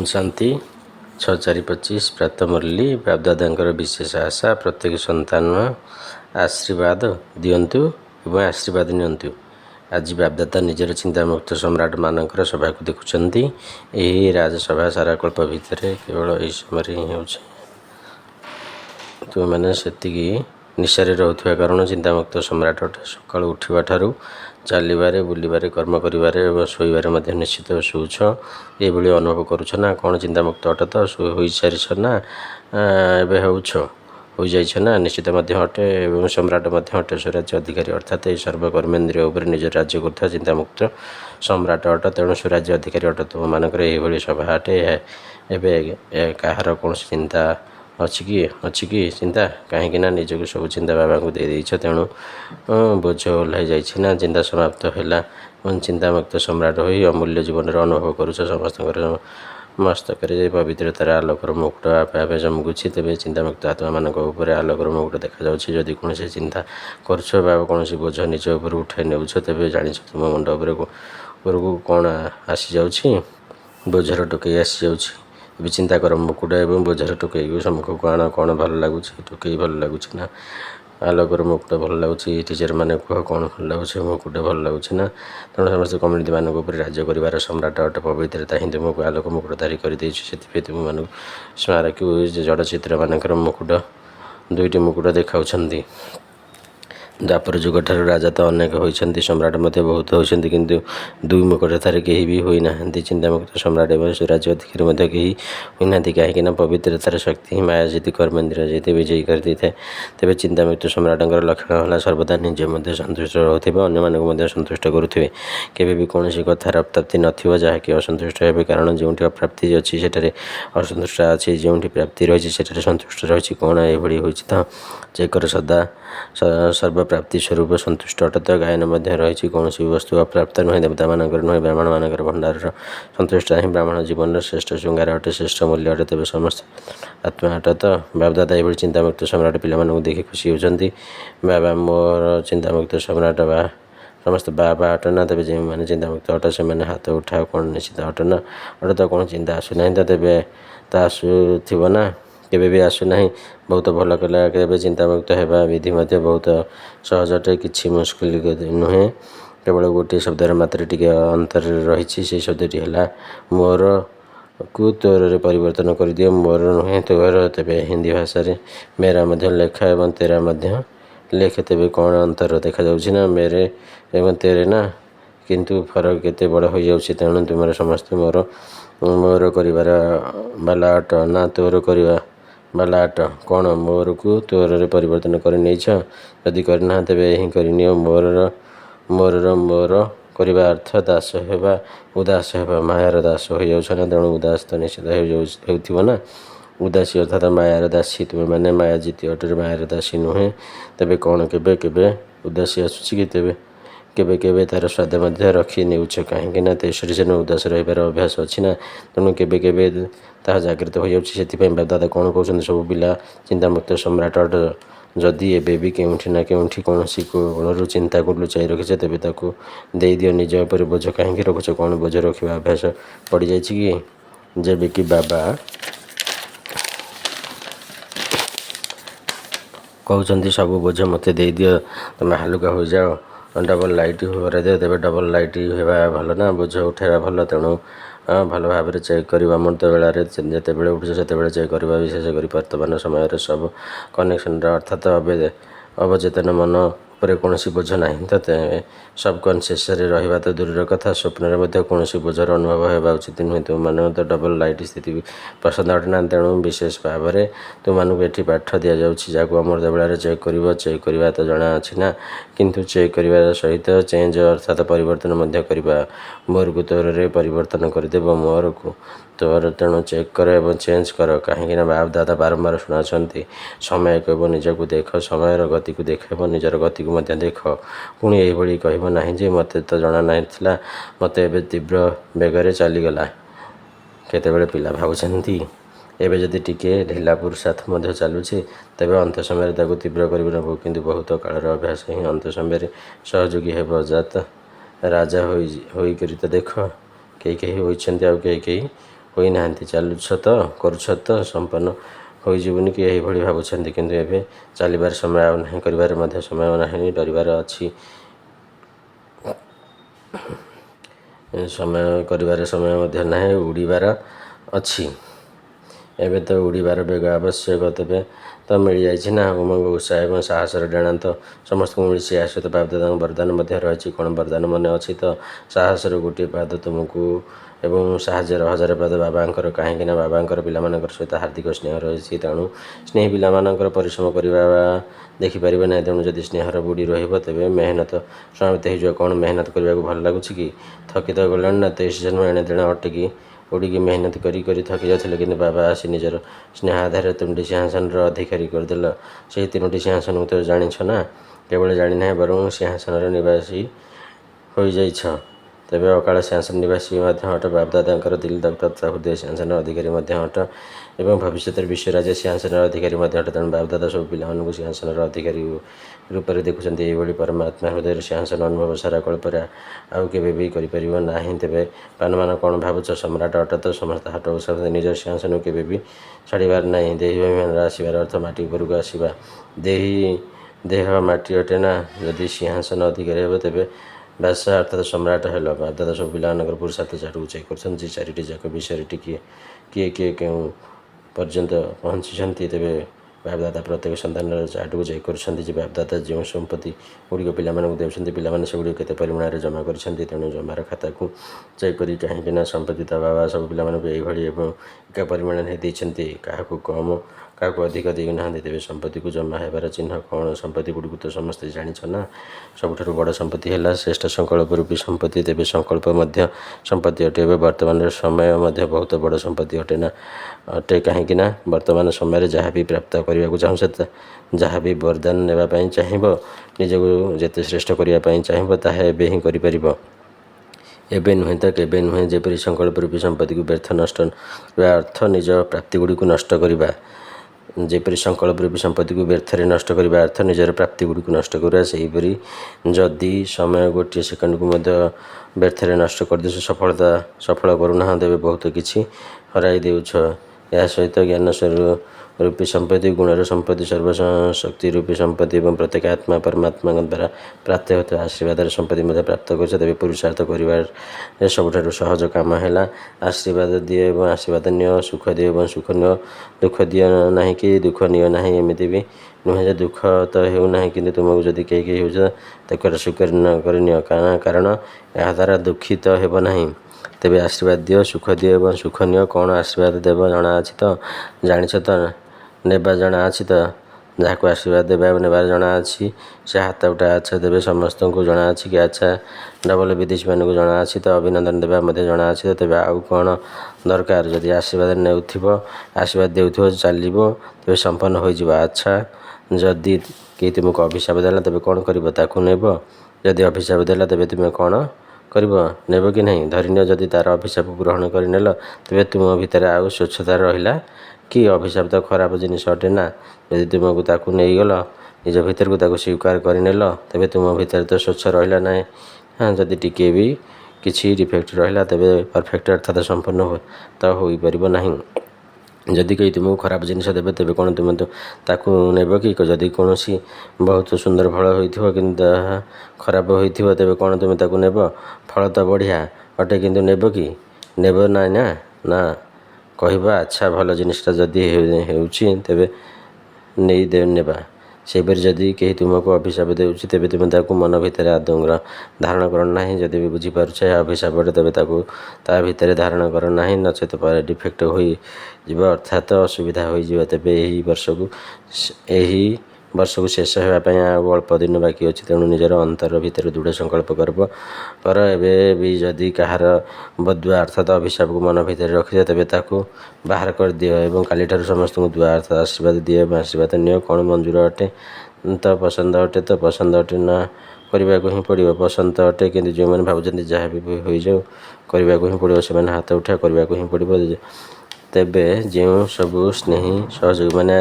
ओम शांति 6425 प्रात मुरली बापदादांकर विशेष आशा प्रत्येक संतान आशीर्वाद दिंतु एवं आशीर्वाद नियंतु। आज बापदादा निजर चिंतामुक्त सम्राट मानकर सभा को देखुंट। यही राजसभा सारा कल्प भितर केवल यही समय ही हो तुम मैंने सेतिकी निशारे रोथुवा कारण चिंतामुक्त सम्राट सकाळु उठिबा ठारू चालिबारे बुलिबारे कर्म करिबारे एवं शोइबारे मध्य निश्चित शोउछ। एभଳି अनुभव करुछ ना कौन चिंतामुक्त अट तो हो सारिछ ना एबे होउछ हो जाइछ ना निश्चित मध्य अटे एवं सम्राट मध्य अटे स्वराज्य अधिकारी अर्थात ये सर्वकर्मेन्द्रिय उपर निज राज्य करुवा चिंतामुक्त सम्राट अट। तेणु स्वराज्य अधिकारी अट तुम मानकर यही सभा अटे। एवं कहार कौन चिंता अच्छी कि चिंता कहीं निजक सब चिंता बाबा को दे देछ। तेणु बोझ ओह्लाई जाइए चिंता समाप्त है। चिंतामुक्त सम्राट हो अमूल्य जीवन अनुभव करुछ। समस्त मस्तक पवित्रतार आलोकर मुकुट आपे आपे जमुगुच्छी। तेज चिंतामुक्त आत्मा मान आलोकर मुकुट देखा जाऊँगी। जदि कौन चिंता कर बाबा कौन बोझ निज उपर उठाई नौ तेज जान तुम मुंड उपरको कौन आसी जाऊँगी बोझर टोकई आसी जाऊँगी। भी चिंता कर मुकुट एवं बोझर टोकई को सम्मुख को आण कौन भल लगुच टोकई भल लगुच ना आलोकर मुकुट भल लगुच टीचर मैंने कह कौन भल लगुच मुकुट भल लगुच ना। तेणु समस्त कम्युनिटी मान राज्य कर सम्राट अट पवित्रता ही तुमको आलोक मुकुटधारी कर से तुम मान स्मारक जड़ चित्र मानकर मुकुट दुईटी मुकुट देखा। द्वापर जुग ठार राजा तो अनेक होती सम्राट मध्य बहुत होती किंतु दुई मुकुट थारे कहीं भी होना। चिंतामुक्त सम्राट एवं स्वराज्य अधिकारी मध्य कहीं होना कहीं पवित्रतार शक्ति ही माया जीति कर्मेन्द्रिय जीति विजयी कर दे थाए। तेज चिंतामुक्त सम्राट लक्षण है सर्वदा निजे मध्य सन्तुष्ट रोथे अन्य सन्तुष्ट करुवे। केवे भी कौन कथार अप्राप्ति नथिबो जहाँकि असंतुष्ट हे। कारण जो अप्राप्ति अच्छी सेठारे असंतुष्ट अच्छी जो प्राप्ति रही है सन्तुष्ट रही कौन ये होती तो चेकर सदा सर्वप्राप्ति स्वरूप सन्तुष्ट अट। तो गायन मध्य रही कौन वस्तु अप्राप्त नुहे देवता मानक नुहे ब्राह्मण मानकर भंडार सन्तुष्ट ही ब्राह्मण जीवन श्रेष्ठ श्रृंगार अटे श्रेष्ठ मूल्य अटे। तेज समस्त आत्मा अट तो बापदादा ये चिंतामुक्त सम्राट पिला देखी खुशी होती। बाबा मोर चिंतामुक्त सम्राट बा समस्त बाबा अट ना। तेज जो मैंने चिंतामुक्त अट से मैंने हाथ उठा कौन निश्चित अट ना अट तो कौन चिंता आसुना तो तेज तो आसुव ना केवे भी आसुना। बहुत भल कला के चिंतामुक्त होगा विधि मध्य बहुत सहज अटे कि मुस्किल नुहे। केवल गोटे शब्दर मात्र टी अंतर रही से शब्दटी है मोर को तोर परिवर्तन कर दियो मोर नुहे तोर। तेरे हिंदी भाषा रे मेरा मध्य लेखा एवं तेरा मध्य लेखे तेरे कौन अंतर देखा जाऊँगी ना मेरे एवं तेरे ना किंतु फरक केते बड़ हो जाऊँगी। तेणु तुम समस्त मोर मोर कर बाला अट ना तोर करवा बाला अट कौन मोर को तोर परिवर्तन कर नहीं जदि करना तेरे ही करनी मोर मोर मोर करवा अर्थ दास होगा उदास होगा मायार दास हो जाऊना। तेणु उदास तो निश्चित होना उदासी अर्थात मायार दासी तुम मैंने माया जीति अटे मायार दासी नुहे। तेरे कौन केबे केबे उदासी आसूँ कि तेरे केबे केबे तार स्वाद मध्य रखी नेउछ कहीं तेसरी से उदास रहीबार अभ्यास अच्छी ना। तेणु केबे केबे ताहा जागृत हो जाऊँगी। से दादा कौन कहते सब पिला चिंतामुक्त सम्राट अट जदि एबे भी केउठी ना केउठी कौन कोणरू चिंता को लुचाई रखीचे तेबे ताकू दे दियो निज उपर बोझ कहीं रखुच कौन बोझ रखा अभ्यास पड़ जाए कि जब कि बाबा कहते सब बोझ मत दे दियो तुम हालुका हो जाओ डबल लाइट हो दियो तेज डबल लाइट होगा भल ना बोझ उठाइबा भल। तेणु भल भाव चेक कर अमृत बेलार जिते उठुछ से चेक करवा विशेषकर वर्तमान समय सब कनेक्शन अर्थात अवचेतन मन पर कौन बोझ ना तो सबकनसीयस रहा तो दूर कथा स्वप्न कौन बोझर अनुभव होगा उचित नुहे। तुम मान तो डबल लाइट स्थिति पसंद अटना। तेणु विशेष भाव में तुम मानक ये पाठ दि जाऊँगी जहाँ अमृत बेलार चेक करवा तो जना अच्छी ना किंतु चेक करने सहित चेंज अर्थात परिवर्तन करवा मोर को तोर परिवर्तन करदेव मोर को तोर। तेणु चेक कर एवं चेंज कर कहीं बाप दादा बारंबार शुणा समय कह निजक देख समय गति को देख निजर गति को देख पुणी यही कह ना जे मत तो जना ना मत ए तीव्र बेगर चलीगला केतबेले पिला भावुंट एवं जदि टिके ढिला पुरुषार्थ चलुचे तेज अंत समय तीव्र कर नब किंतु बहुत कालर अभ्यास ही अंत समय सहयोगी हे जात राजा होकर तो देख कई कहीं होती कई ହୋଇନାହାନ୍ତି। ଚାଲୁଛ ତ, କରୁଛ ତ, ସମ୍ପନ୍ନ ହୋଇଯିବୁନି କି ଏହିଭଳି ଭାବୁଛନ୍ତି। କିନ୍ତୁ ଏବେ ଚାଲିବାର ସମୟ ଆଉ ନାହିଁ, କରିବାର ମଧ୍ୟ ସମୟ ନାହିଁ। ଡରିବାର ଅଛି ସମୟ, କରିବାର ସମୟ ମଧ୍ୟ ନାହିଁ। ଉଡ଼ିବାର ଅଛି। ଏବେ ତ ଉଡ଼ିବାର ବେଗ ଆବଶ୍ୟକ। ତେବେ ତ ମିଳିଯାଇଛି ନା ଉମଙ୍ଗ, ଉତ୍ସାହ ଏବଂ ସାହସର ଡେଣା ତ ସମସ୍ତଙ୍କୁ ମିଳିଛି। ଏହା ସହିତ ବାପଦାଦାଙ୍କ ବରଦାନ ମଧ୍ୟ ରହିଛି। କ'ଣ ବରଦାନ ମନେ ଅଛି ତ? ସାହସର ଗୋଟିଏ ପାଦ ତୁମକୁ ଏବଂ ସାହାଯ୍ୟର ହଜାର ପାଦ ବାବାଙ୍କର। କାହିଁକିନା ବାବାଙ୍କର ପିଲାମାନଙ୍କ ସହିତ ହାର୍ଦ୍ଦିକ ସ୍ନେହ ରହିଛି। ତେଣୁ ସ୍ନେହୀ ପିଲାମାନଙ୍କର ପରିଶ୍ରମ କରିବା ଦେଖିପାରିବେ ନାହିଁ। ତେଣୁ ଯଦି ସ୍ନେହର ବୁଡ଼ି ରହିବ ତେବେ ମେହନତ ସମାପ୍ତ ହୋଇଯିବ। କ'ଣ ମେହନତ କରିବାକୁ ଭଲ ଲାଗୁଛି କି? ଥକି ତ ଗଲେଣି ନା। 23 ଜନ୍ମ ଏଣେ ତେଣେ ଅଟକି ଉଡ଼ିକି ମେହନତ କରି କରି ଥକି ଯାଉଥିଲେ। କିନ୍ତୁ ବାବା ଆସି ନିଜର ସ୍ନେହ ଆଧାରରେ 3ଟି ସିଂହାସନର ଅଧିକାରୀ କରିଦେଲ। ସେହି 3ଟି ସିଂହାସନକୁ ତ ଜାଣିଛ ନା? କେବଳ ଜାଣିନାହିଁ, ବରଂ ସିଂହାସନର ନିବାସୀ ହୋଇଯାଇଛ। ତେବେ ଅକାଳ ସିଂହାସନ ନିବାସୀ ମଧ୍ୟ ଅଟ। ବାପଦାଦାଙ୍କର ଦିଲ୍ ତକ୍ତା ହୃଦୟ ସିଂହାସନର ଅଧିକାରୀ ମଧ୍ୟ ଅଟ ଏବଂ ଭବିଷ୍ୟତରେ ବିଶ୍ୱରାଜ୍ୟ ସିଂହାସନର ଅଧିକାରୀ ମଧ୍ୟ ଅଟ। ତେଣୁ ବାପଦାଦା ସବୁ ପିଲାମାନଙ୍କୁ ସିଂହାସନର ଅଧିକାରୀ ରୂପରେ ଦେଖୁଛନ୍ତି। ଏହିଭଳି ପରମାତ୍ମା ହୃଦୟର ସିଂହାସନ ଅନୁଭବ ସାରା କଳ୍ପରେ ଆଉ କେବେ ବି କରିପାରିବ ନାହିଁ। ତେବେ ପାନମାନ କ'ଣ ଭାବୁଛ? ସମ୍ରାଟ ଅଟ ତ ସମସ୍ତେ ହାଟ ବସାଉଛନ୍ତି। ନିଜର ସିଂହାସନକୁ କେବେ ବି ଛାଡ଼ିବାର ନାହିଁ। ଦେହୀ ଅଭିମାନର ଆସିବାର ଅର୍ଥ ମାଟି ଉପରକୁ ଆସିବା। ଦେହ ମାଟି ଅଟେ ନା। ଯଦି ସିଂହାସନ ଅଧିକାରୀ ହେବ ତେବେ ବାଦଶାହ ଅର୍ଥାତ୍ ସମ୍ରାଟ ହେଲ। ବାପଦାଦା ସବୁ ପିଲାମାନଙ୍କର ପୁରୁଷାର୍ଥ ଚାଟକୁ ଯାଇ କରୁଛନ୍ତି। ଚାରିଟି ଯାକ ବିଷୟରେ କିଏ କେଉଁ ପର୍ଯ୍ୟନ୍ତ ପହଞ୍ଚିଛନ୍ତି। ତେବେ ବାପଦାଦା ପ୍ରତ୍ୟେକ ସନ୍ତାନର ଚାଟକୁ ଯାଇ କରୁଛନ୍ତି ଯେ ବାପଦାଦା ଯେଉଁ ସମ୍ପତ୍ତି ଗୁଡ଼ିକ ପିଲାମାନଙ୍କୁ ଦେଉଛନ୍ତି, ପିଲାମାନେ ସେଗୁଡ଼ିକ କେତେ ପରିମାଣରେ ଜମା କରିଛନ୍ତି। ତେଣୁ ଜମାର ଖାତାକୁ ଯାଇ କରି, କାହିଁକି ନା ସମ୍ପତ୍ତି ତ ବାବା ସବୁ ପିଲାମାନଙ୍କୁ ଏହିଭଳି ଏବଂ ଏକା ପରିମାଣରେ ଦେଇଛନ୍ତି। କାହାକୁ କମ୍, କାହାକୁ ଅଧିକ ଦେଇନାହାନ୍ତି। ତେବେ ସମ୍ପତ୍ତିକୁ ଜମା ହେବାର ଚିହ୍ନ କ'ଣ? ସମ୍ପତ୍ତି ଗୁଡ଼ିକୁ ତ ସମସ୍ତେ ଜାଣିଛ ନା। ସବୁଠାରୁ ବଡ଼ ସମ୍ପତ୍ତି ହେଲା ଶ୍ରେଷ୍ଠ ସଂକଳ୍ପ ରୂପୀ ସମ୍ପତ୍ତି। ତେବେ ସଂକଳ୍ପ ମଧ୍ୟ ସମ୍ପତ୍ତି ଅଟେ। ଏବେ ବର୍ତ୍ତମାନର ସମୟ ମଧ୍ୟ ବହୁତ ବଡ଼ ସମ୍ପତ୍ତି ଅଟେ ନା ଅଟେ। କାହିଁକି ନା ବର୍ତ୍ତମାନ ସମୟରେ ଯାହା ବି ପ୍ରାପ୍ତ କରିବାକୁ ଚାହୁଁଛ, ଯାହା ବି ବରଦାନ ନେବା ପାଇଁ ଚାହିଁବ, ନିଜକୁ ଯେତେ ଶ୍ରେଷ୍ଠ କରିବା ପାଇଁ ଚାହିଁବ, ତାହା ଏବେ ହିଁ କରିପାରିବ। ଏବେ ନୁହେଁ ତ କେବେ ନୁହେଁ। ଯେପରି ସଂକଳ୍ପ ରୂପୀ ସମ୍ପତ୍ତିକୁ ବ୍ୟର୍ଥ ନଷ୍ଟ କରିବା ଅର୍ଥ ନିଜ ପ୍ରାପ୍ତିଗୁଡ଼ିକୁ ନଷ୍ଟ କରିବା। ଯେପରି ସଂକଳ୍ପ ରୂପୀ ସମ୍ପତ୍ତିକୁ ବ୍ୟର୍ଥରେ ନଷ୍ଟ କରିବା ଅର୍ଥ ନିଜର ପ୍ରାପ୍ତିଗୁଡ଼ିକୁ ନଷ୍ଟ କରିବା। ସେହିପରି ଯଦି ସମୟ ଗୋଟିଏ ସେକେଣ୍ଡକୁ ମଧ୍ୟ ବ୍ୟର୍ଥରେ ନଷ୍ଟ କରିଦେଉଛ, ସଫଳ କରୁନାହଁ, ତେବେ ବହୁତ କିଛି ହରାଇ ଦେଉଛ। ଏହା ସହିତ ଜ୍ଞାନ ରୂପୀ ସମ୍ପତ୍ତି, ଗୁଣର ସମ୍ପତ୍ତି, ସର୍ବଶକ୍ତି ରୂପୀ ସମ୍ପତ୍ତି ଏବଂ ପ୍ରତ୍ୟେକ ଆତ୍ମା ପରମାତ୍ମାଙ୍କ ଦ୍ୱାରା ପ୍ରାପ୍ତ ହେଉଥିବା ଆଶୀର୍ବାଦର ସମ୍ପତ୍ତି ମଧ୍ୟ ପ୍ରାପ୍ତ କରୁଛ। ତେବେ ପୁରୁଷାର୍ଥ କରିବାରେ ସବୁଠାରୁ ସହଜ କାମ ହେଲା ଆଶୀର୍ବାଦ ଦିଅ ଏବଂ ଆଶୀର୍ବାଦ ନିଅ, ସୁଖ ଦିଅ ଏବଂ ସୁଖ ନିଅ। ଦୁଃଖ ଦିଅ ନାହିଁ କି ଦୁଃଖ ନିଅ ନାହିଁ। ଏମିତି ବି ନୁହେଁ ଯେ ଦୁଃଖ ତ ହେଉନାହିଁ, କିନ୍ତୁ ତୁମକୁ ଯଦି କେହି ହେଉଛ ତାକୁ ସ୍ୱୀକାର କରି ନିଅ, କାରଣ ଏହାଦ୍ୱାରା ଦୁଃଖିତ ହେବ ନାହିଁ। ତେବେ ଆଶୀର୍ବାଦ ଦିଅ, ସୁଖ ଦିଅ ଏବଂ ସୁଖ ନିଅ। କ'ଣ ଆଶୀର୍ବାଦ ଦେବ ଜଣାଅଛି ତ? ଜାଣିଛ ତ? ନେବା ଜଣାଅଛି ତ? ଯାହାକୁ ଆଶୀର୍ବାଦ ଦେବା ନେବାର ଜଣାଅଛି ସେ ହାତ ଉଠା। ଆଚ୍ଛା, ତେବେ ସମସ୍ତଙ୍କୁ ଜଣାଅଛି କି? ଆଚ୍ଛା, ଡବଲ ବିଦେଶୀମାନଙ୍କୁ ଜଣାଅଛି ତ? ଅଭିନନ୍ଦନ ଦେବା ମଧ୍ୟ ଜଣାଅଛି ତ? ତେବେ ଆଉ କ'ଣ ଦରକାର? ଯଦି ଆଶୀର୍ବାଦ ଦେଉଥିବ ଚାଲିବ, ତେବେ ସମ୍ପନ୍ନ ହୋଇଯିବ। ଆଚ୍ଛା, ଯଦି କେହି ତୁମକୁ ଅଭିଶାପ ଦେଲା ତେବେ କ'ଣ କରିବ? ତାକୁ ନେବ। ଯଦି ଅଭିଶାପ ଦେଲା ତେବେ ତୁମେ କ'ଣ କରିବ? ନେବ କି ନାହିଁ? ଧରିନିଅ ଯଦି ତା'ର ଅଭିଶାପକୁ ଗ୍ରହଣ କରିନେଲ, ତେବେ ତୁମ ଭିତରେ ଆଉ ସ୍ୱଚ୍ଛତା ରହିଲା କି? ଅଭିଶାପ ତ ଖରାପ ଜିନିଷ ଅଟେ ନା। ଯଦି ତୁମକୁ ତାକୁ ନେଇଗଲ ନିଜ ଭିତରକୁ, ତାକୁ ସ୍ୱୀକାର କରିନେଲ, ତେବେ ତୁମ ଭିତରେ ତ ସ୍ୱଚ୍ଛ ରହିଲା ନାହିଁ। ଯଦି ଟିକିଏ ବି କିଛି ଡିଫେକ୍ଟ ରହିଲା, ତେବେ ପରଫେକ୍ଟ ଅର୍ଥାତ୍ ସମ୍ପୂର୍ଣ୍ଣ ତ ହୋଇପାରିବ ନାହିଁ। ଯଦି କେହି ତୁମକୁ ଖରାପ ଜିନିଷ ଦେବେ, ତେବେ କ'ଣ ତୁମେ ତାକୁ ନେବ କି? ଯଦି କୌଣସି ବହୁତ ସୁନ୍ଦର ଫଳ ହୋଇଥିବ କିନ୍ତୁ ତାହା ଖରାପ ହୋଇଥିବ, ତେବେ କ'ଣ ତୁମେ ତାକୁ ନେବ? ଫଳ ତ ବଢ଼ିଆ ଅଟେ, କିନ୍ତୁ ନେବ କି? ନେବ ନାହିଁ ନା। କହିବ ଆଚ୍ଛା, ଭଲ ଜିନିଷଟା ଯଦି ହେଉଛି ତେବେ ନେବା। ସେହିପରି ଯଦି କେହି ତୁମକୁ ଅଭିଶାପ ଦେଉଛି, ତେବେ ତୁମେ ତାକୁ ମନ ଭିତରେ ଆଦୌ ଧାରଣ କର ନାହିଁ। ଯଦି ବି ବୁଝିପାରୁଛ ଏହା ଅଭିଶାପ ଅଟେ, ତେବେ ତାକୁ ତା ଭିତରେ ଧାରଣ କର ନାହିଁ, ନଚେତ୍ ପରେ ଡିଫେକ୍ଟ ହୋଇଯିବ ଅର୍ଥାତ୍ ଅସୁବିଧା ହୋଇଯିବ। ତେବେ ଏହି ବର୍ଷକୁ ଶେଷ ହେବା ପାଇଁ ଆଉ ଅଳ୍ପ ଦିନ ବାକି ଅଛି। ତେଣୁ ନିଜର ଅନ୍ତର ଭିତରେ ଦୃଢ଼ ସଂକଳ୍ପ କର। ଏବେ ବି ଯଦି କାହାର ବଦୁଆ ଅର୍ଥାତ୍ ଅଭିଶାପକୁ ମନ ଭିତରେ ରଖିଛ, ତେବେ ତାକୁ ବାହାର କରିଦିଅ ଏବଂ କାଲିଠାରୁ ସମସ୍ତଙ୍କୁ ଦୁଆ ଅର୍ଥାତ୍ ଆଶୀର୍ବାଦ ଦିଅ ଏବଂ ଆଶୀର୍ବାଦ ନିଅ। କ'ଣ ମଞ୍ଜୁର ଅଟେ ତ? ପସନ୍ଦ ଅଟେ ତ? ପସନ୍ଦ ଅଟେ ନା କରିବାକୁ ହିଁ ପଡ଼ିବ। ପସନ୍ଦ ଅଟେ, କିନ୍ତୁ ଯେଉଁମାନେ ଭାବୁଛନ୍ତି ଯାହା ବି ହୋଇଯାଉ କରିବାକୁ ହିଁ ପଡ଼ିବ, ସେମାନେ ହାତ ଉଠା। କରିବାକୁ ହିଁ ପଡ଼ିବ। ତେବେ ଯେଉଁ ସବୁ ସ୍ନେହୀ ସହଯୋଗୀମାନେ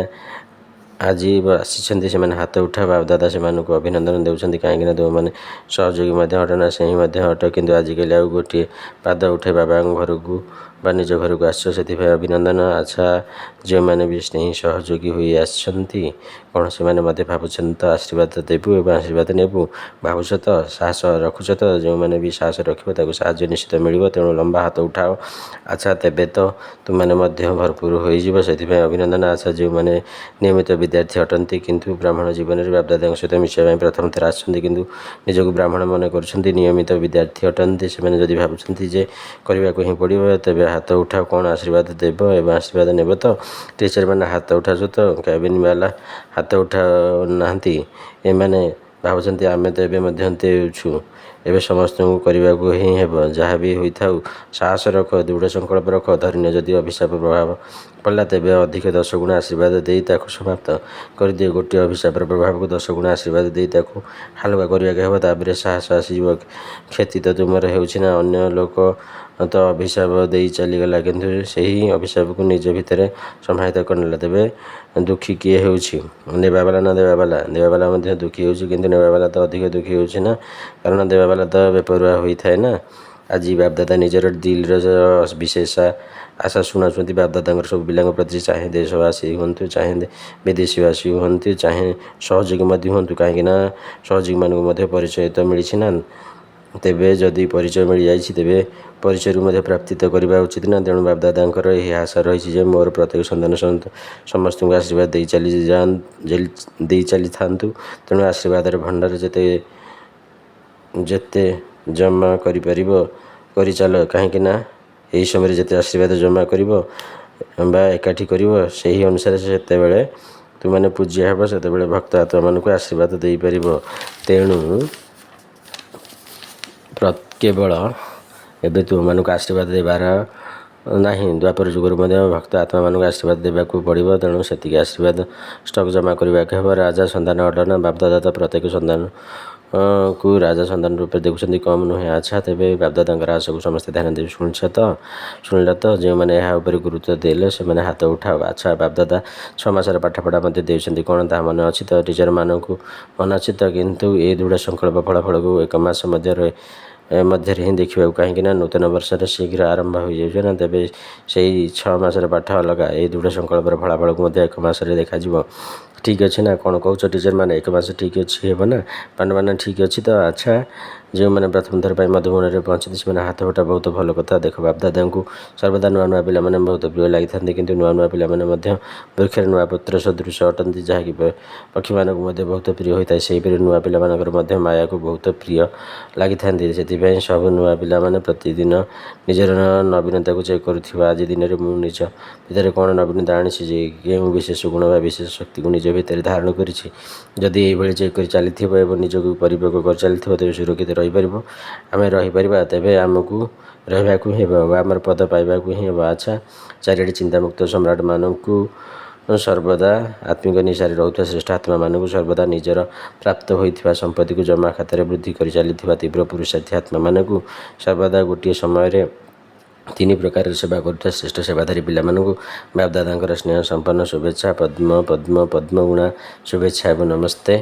ଆଜି ଆସିଛନ୍ତି ସେମାନେ ହାତ ଉଠା। ବାପଦାଦା ସେମାନଙ୍କୁ ଅଭିନନ୍ଦନ ଦେଉଛନ୍ତି, କାହିଁକିନା ତୁମମାନେ ସହଯୋଗୀ ମଧ୍ୟ ଅଟ ନା ସ୍ନେହୀ ମଧ୍ୟ ଅଟ। କିନ୍ତୁ ଆଜିକାଲି ଆଉ ଗୋଟିଏ ପାଦ ଉଠାଇ ବାବାଙ୍କ ଘରକୁ ବା ନିଜ ଘରକୁ ଆସିଛ ସେଥିପାଇଁ ଅଭିନନ୍ଦନ। ଆଚ୍ଛା, ଯେଉଁମାନେ ବି ସ୍ନେହୀ ସହଯୋଗୀ ହୋଇ ଆସିଛନ୍ତି କ'ଣ ସେମାନେ ମଧ୍ୟ ଭାବୁଛନ୍ତି ତ ଆଶୀର୍ବାଦ ଦେବୁ ଏବଂ ଆଶୀର୍ବାଦ ନେବୁ? ଭାବୁଛ ତ? ସାହସ ରଖୁଛ ତ? ଯେଉଁମାନେ ବି ସାହସ ରଖିବ ତାକୁ ସାହାଯ୍ୟ ନିଶ୍ଚିତ ମିଳିବ। ତେଣୁ ଲମ୍ବା ହାତ ଉଠାଅ। ଆଚ୍ଛା, ତେବେ ତ ତୁମମାନେ ମଧ୍ୟ ଭରପୁର ହୋଇଯିବ ସେଥିପାଇଁ ଅଭିନନ୍ଦନ। ଆଚ୍ଛା, ଯେଉଁମାନେ ନିୟମିତ ବିଦ୍ୟାର୍ଥୀ ଅଟନ୍ତି କିନ୍ତୁ ବ୍ରାହ୍ମଣ ଜୀବନରେ ବାପଦାଦାଙ୍କ ସହିତ ମିଶିବା ପାଇଁ ପ୍ରଥମ ଥର ଆସିଛନ୍ତି କିନ୍ତୁ ନିଜକୁ ବ୍ରାହ୍ମଣ ମନେ କରୁଛନ୍ତି, ନିୟମିତ ବିଦ୍ୟାର୍ଥୀ ଅଟନ୍ତି, ସେମାନେ ଯଦି ଭାବୁଛନ୍ତି ଯେ କରିବାକୁ ହିଁ ପଡ଼ିବ ତେବେ ହାତ ଉଠାଅ। କ'ଣ ଆଶୀର୍ବାଦ ଦେବ ଏବଂ ଆଶୀର୍ବାଦ ନେବ ତ? ଟିଚରମାନେ ହାତ ଉଠାଉଛ ତ? କ୍ୟାବିନ୍ ବାଲା ହାତ ଉଠାଉନାହାନ୍ତି। ଏମାନେ ଭାବୁଛନ୍ତି ଆମେ ତ ଏବେ ମଧ୍ୟ ଦେଉଛୁ। ଏବେ ସମସ୍ତଙ୍କୁ କରିବାକୁ ହିଁ ହେବ। ଯାହା ବି ହୋଇଥାଉ ସାହସ ରଖ, ଦୃଢ଼ ସଂକଳ୍ପ ରଖ। ଧରିନିଅ ଯଦି ଅଭିଶାପ ପ୍ରଭାବ ପଡ଼ିଲା ତେବେ ଅଧିକ 10 ଗୁଣ ଆଶୀର୍ବାଦ ଦେଇ ତାକୁ ସମାପ୍ତ କରିଦିଅ। ଗୋଟିଏ ଅଭିଶାପର ପ୍ରଭାବକୁ 10 ଗୁଣ ଆଶୀର୍ବାଦ ଦେଇ ତାକୁ ହାଲୁକା କରିବାକୁ ହେବ। ତାପରେ ସାହସ ଆସିଯିବ। କ୍ଷତି ତ ତୁମର ହେଉଛି ନା? ଅନ୍ୟ ଲୋକ ତ ଅଭିଶାପ ଦେଇ ଚାଲିଗଲା କିନ୍ତୁ ସେହି ଅଭିଶାପକୁ ନିଜ ଭିତରେ ସମାହିତ କରିନେଲା। ତେବେ ଦୁଃଖୀ କିଏ ହେଉଛି? ନେବାବାଲା ନା ଦେବାବାଲା? ଦେବାବାଲା ମଧ୍ୟ ଦୁଃଖୀ ହେଉଛି କିନ୍ତୁ ନେବାବାଲା ତ ଅଧିକ ଦୁଃଖୀ ହେଉଛି ନା, କାରଣ ଦେବାବାଲା ତ ବେପରୁଆ ହୋଇଥାଏ ନା। ଆଜି ବାପଦାଦା ନିଜର ଦିଲ୍ର ବିଶେଷ ଆଶା ଶୁଣାଉଛନ୍ତି ବାପଦାଦାଙ୍କର ସବୁ ପିଲାଙ୍କ ପ୍ରତି, ଚାହେଁ ଦେଶବାସୀ ହୁଅନ୍ତୁ, ଚାହେଁ ବିଦେଶୀବାସୀ ହୁଅନ୍ତୁ, ଚାହେଁ ସହଯୋଗୀ ମଧ୍ୟ ହୁଅନ୍ତୁ। କାହିଁକି ନା ସହଯୋଗୀମାନଙ୍କୁ ମଧ୍ୟ ପରିଚୟ ତ ମିଳିଛି ନା। ତେବେ ଯଦି ପରିଚୟ ମିଳିଯାଇଛି ତେବେ ପରିଚୟରୁ ମଧ୍ୟ ପ୍ରାପ୍ତି ତ କରିବା ଉଚିତ ନା। ତେଣୁ ବାପଦାଦାଙ୍କର ଏହି ଆଶା ରହିଛି ଯେ ମୋର ପ୍ରତ୍ୟେକ ସନ୍ତାନ ସମସ୍ତଙ୍କୁ ଆଶୀର୍ବାଦ ଦେଇ ଚାଲିଥାନ୍ତୁ। ତେଣୁ ଆଶୀର୍ବାଦର ଭଣ୍ଡାର ଯେତେ ଜମା କରିପାରିବ କରିଚାଲ। କାହିଁକି ନା ଏହି ସମୟରେ ଯେତେ ଆଶୀର୍ବାଦ ଜମା କରିବ ବା ଏକାଠି କରିବ ସେହି ଅନୁସାରେ ସେତେବେଳେ ତୁମମାନେ ପୂଜ୍ୟ ହେବ, ସେତେବେଳେ ଭକ୍ତ ଆତ୍ମାମାନଙ୍କୁ ଆଶୀର୍ବାଦ ଦେଇପାରିବ। ତେଣୁ କେବଳ ଏବେ ତୁମମାନଙ୍କୁ ଆଶୀର୍ବାଦ ଦେବାର ନାହିଁ, ଦ୍ୱାପର ଯୁଗରୁ ମଧ୍ୟ ଭକ୍ତ ଆତ୍ମାମାନଙ୍କୁ ଆଶୀର୍ବାଦ ଦେବାକୁ ପଡ଼ିବ। ତେଣୁ ସେତିକି ଆଶୀର୍ବାଦ ଷ୍ଟକ୍ ଜମା କରିବାକୁ ହେବ। ରାଜା ସନ୍ତାନ ଅଟ ନା? ବାପଦାଦା ତ ପ୍ରତ୍ୟେକ ସନ୍ତାନକୁ ରାଜା ସନ୍ତାନ ରୂପେ ଦେଖୁଛନ୍ତି, କମ୍ ନୁହେଁ। ଆଚ୍ଛା, ତେବେ ବାପଦାଦାଙ୍କର ଆଶାକୁ ସମସ୍ତେ ଧ୍ୟାନ ଦେଇ ଶୁଣିଲ ତ? ଯେଉଁମାନେ ଏହା ଉପରେ ଗୁରୁତ୍ୱ ଦେଲେ ସେମାନେ ହାତ ଉଠାଅ। ଆଚ୍ଛା, ବାପଦାଦା 6 ମାସର ପାଠପଢ଼ା ମଧ୍ୟ ଦେଇଛନ୍ତି, କ'ଣ ତାହା ମନେ ଅଛି ତ? ଟିଚରମାନଙ୍କୁ ମନେ ଅଛି ତ? କିନ୍ତୁ ଏ ଦୃଢ଼ ସଂକଳ୍ପ ଫଳାଫଳକୁ 1 ମାସ ମଧ୍ୟରେ ହିଁ ଦେଖିବାକୁ। କାହିଁକି ନା ନୂତନ ବର୍ଷରେ ଶୀଘ୍ର ଆରମ୍ଭ ହୋଇଯାଉଛି ନା। ତେବେ ସେଇ 6 ମାସର ପାଠ ଅଲଗା, ଏହି ଦୃଢ଼ ସଂକଳ୍ପର ଫଳାଫଳକୁ ମଧ୍ୟ 1 ମାସରେ ଦେଖାଯିବ। ଠିକ୍ ଅଛି ନା? କ'ଣ କହୁଛ ଟିଚରମାନେ? 1 ମାସ ଠିକ୍ ଅଛି ହେବ ନା? ପାଣ୍ଡୁମାନେ ଠିକ୍ ଅଛି ତ? ଆଚ୍ଛା, ଯେଉଁମାନେ ପ୍ରଥମ ଥର ପାଇଁ ମଧୁବନରେ ପହଞ୍ଚିଛନ୍ତି ସେମାନେ ହାତ ଉଠାଅ। ବହୁତ ଭଲ କଥା। ଦେଖ, ବାପଦାଦାଙ୍କୁ ସର୍ବଦା ନୂଆ ନୂଆ ପିଲାମାନେ ବହୁତ ପ୍ରିୟ ଲାଗିଥାନ୍ତି କିନ୍ତୁ ନୂଆ ନୂଆ ପିଲାମାନେ ମଧ୍ୟ ବୃକ୍ଷରେ ନୂଆ ପତ୍ର ସଦୃଶ ଅଟନ୍ତି, ଯାହାକି ପକ୍ଷୀମାନଙ୍କୁ ମଧ୍ୟ ବହୁତ ପ୍ରିୟ ହୋଇଥାଏ। ସେହିପରି ନୂଆ ପିଲାମାନଙ୍କର ମଧ୍ୟ ମାୟାକୁ ବହୁତ ପ୍ରିୟ ଲାଗିଥାନ୍ତି। ସେଥିପାଇଁ ସବୁ ନୂଆ ପିଲାମାନେ ପ୍ରତିଦିନ ନିଜର ନବୀନତାକୁ ଚେକ୍ କରୁଥିବା। ଆଜି ଦିନରେ ମୁଁ ନିଜ ଭିତରେ କ'ଣ ନବୀନତା ଆଣିଛି, ଯେ କେଉଁ ବିଶେଷ ଗୁଣ ବା ବିଶେଷ ଶକ୍ତିକୁ ନିଜ ଭିତରେ ଧାରଣ କରିଛି। ଯଦି ଏହିଭଳି ଚେକ୍ କରି ଚାଲିଥିବ ଏବଂ ନିଜକୁ ପରିପକ୍ୱ କରି ଚାଲିଥିବ ତେବେ ସୁରକ୍ଷିତ ରହିପାରିବ। ଆମେ ରହିପାରିବା, ତେବେ ଆମକୁ ରହିବାକୁ ହିଁ ହେବ ବା ଆମର ପଦ ପାଇବାକୁ ହିଁ ହେବ। ଆଚ୍ଛା, ଚାରିଆଡ଼େ ଚିନ୍ତାମୁକ୍ତ ସମ୍ରାଟମାନଙ୍କୁ ସର୍ବଦା ଆତ୍ମିକ ନିଶାରେ ରହୁଥିବା ଶ୍ରେଷ୍ଠ ଆତ୍ମାମାନଙ୍କୁ ସର୍ବଦା ନିଜର ପ୍ରାପ୍ତ ହୋଇଥିବା ସମ୍ପତ୍ତିକୁ ଜମା ଖାତାରେ ବୃଦ୍ଧି କରି ଚାଲିଥିବା ତୀବ୍ର ପୁରୁଷାର୍ଥୀ ଆତ୍ମାମାନଙ୍କୁ ସର୍ବଦା ଗୋଟିଏ ସମୟରେ 3 ପ୍ରକାରରେ ସେବା କରୁଥିବା ଶ୍ରେଷ୍ଠ ସେବାଧାରୀ ପିଲାମାନଙ୍କୁ ବାପଦାଦାଙ୍କର ସ୍ନେହ ସମ୍ପନ୍ନ ଶୁଭେଚ୍ଛା। ପଦ୍ମଗୁଣା ଶୁଭେଚ୍ଛା ଏବଂ ନମସ୍ତେ।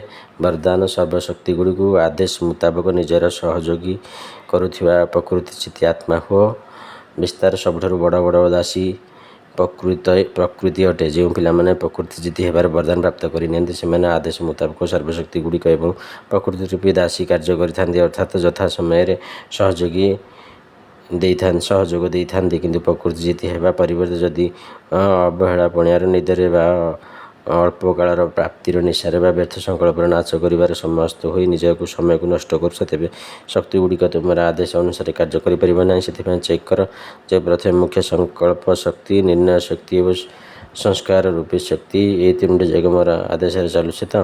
ବରଦାନ ସର୍ବଶକ୍ତିଗୁଡ଼ିକୁ ଆଦେଶ ମୁତାବକ ନିଜର ସହଯୋଗୀ କରୁଥିବା ପ୍ରକୃତିଚିତ୍ତୀ ଆତ୍ମା ହୁଅ। ବିସ୍ତାର ସବୁଠାରୁ ବଡ଼ ଦାସୀ ପ୍ରକୃତି ଅଟେ। ଯେଉଁ ପିଲାମାନେ ପ୍ରକୃତିଚିତ୍ତୀ ହେବାର ବରଦାନ ପ୍ରାପ୍ତ କରିନିଅନ୍ତି ସେମାନେ ଆଦେଶ ମୁତାବକ ସର୍ବଶକ୍ତିଗୁଡ଼ିକ ଏବଂ ପ୍ରକୃତି ରୂପୀ ଦାସୀ କାର୍ଯ୍ୟ କରିଥାନ୍ତି, ଅର୍ଥାତ୍ ଯଥା ସମୟରେ ସହଯୋଗ ଦେଇଥାନ୍ତି। କିନ୍ତୁ ପ୍ରକୃତିଚିତ୍ତୀ ହେବା ପରିବର୍ତ୍ତେ ଯଦି ଅବହେଳାପଣିଆର ନିଦରେ ବା ଅଳ୍ପ କାଳର ପ୍ରାପ୍ତିର ନିଶାରେ ବା ବ୍ୟର୍ଥ ସଂକଳ୍ପର ନାଶ କରିବାରେ ସମସ୍ତ ହୋଇ ନିଜକୁ ସମୟକୁ ନଷ୍ଟ କରୁଛ ତେବେ ଶକ୍ତିଗୁଡ଼ିକ ତୁମର ଆଦେଶ ଅନୁସାରେ କାର୍ଯ୍ୟ କରିପାରିବ ନାହିଁ। ସେଥିପାଇଁ ଚେକ୍ କର ଯେ ପ୍ରଥମେ ମୁଖ୍ୟ ସଂକଳ୍ପ ଶକ୍ତି, ନିର୍ଣ୍ଣୟ ଶକ୍ତି ଏବଂ ସଂସ୍କାର ରୂପୀ ଶକ୍ତି ଏହି 3ଟି ଯାକ ମୋର ଆଦେଶରେ ଚାଲୁଛି ତ?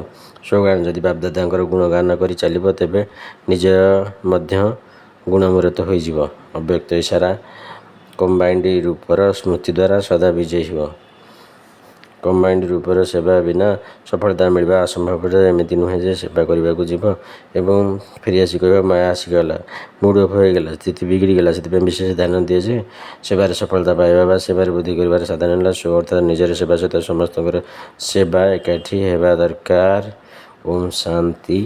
ସ୍ଲୋଗାନ: ଯଦି ବାପଦାଦାଙ୍କର ଗୁଣଗାନ କରି ଚାଲିବ ତେବେ ନିଜ ମଧ୍ୟ ଗୁଣମୂର୍ତ ହୋଇଯିବ। ଅବ୍ୟକ୍ତ ଇସାରା: କମ୍ବାଇନ୍ଡ ରୂପର ସ୍ମୃତି ଦ୍ୱାରା ସଦା ବିଜୟୀ ହୁଅ। କମ୍ବାଇନ୍ଡ ରୂପର ସେବା ବିନା ସଫଳତା ମିଳିବା ଅସମ୍ଭବ। ଏମିତି ନୁହେଁ ଯେ ସେବା କରିବାକୁ ଯିବ ଏବଂ ଫେରିଆସି କହିବ ମାୟା ଆସିଗଲା, ମୁଡ୍ ଅଫ୍ ହୋଇଗଲା, ସ୍ଥିତି ବିଗିଡ଼ିଗଲା। ସେଥିପାଇଁ ବିଶେଷ ଧ୍ୟାନ ଦିଅ ଯେ ସେବାରେ ସଫଳତା ପାଇବା ବା ସେବାରେ ବୃଦ୍ଧି କରିବାର ସାଧନ ହେଲା ସ୍ୱ ଅର୍ଥାତ୍ ନିଜର ସେବା ସହିତ ସମସ୍ତଙ୍କର ସେବା ଏକାଠି ହେବା ଦରକାର। ଓମ୍ ଶାନ୍ତି।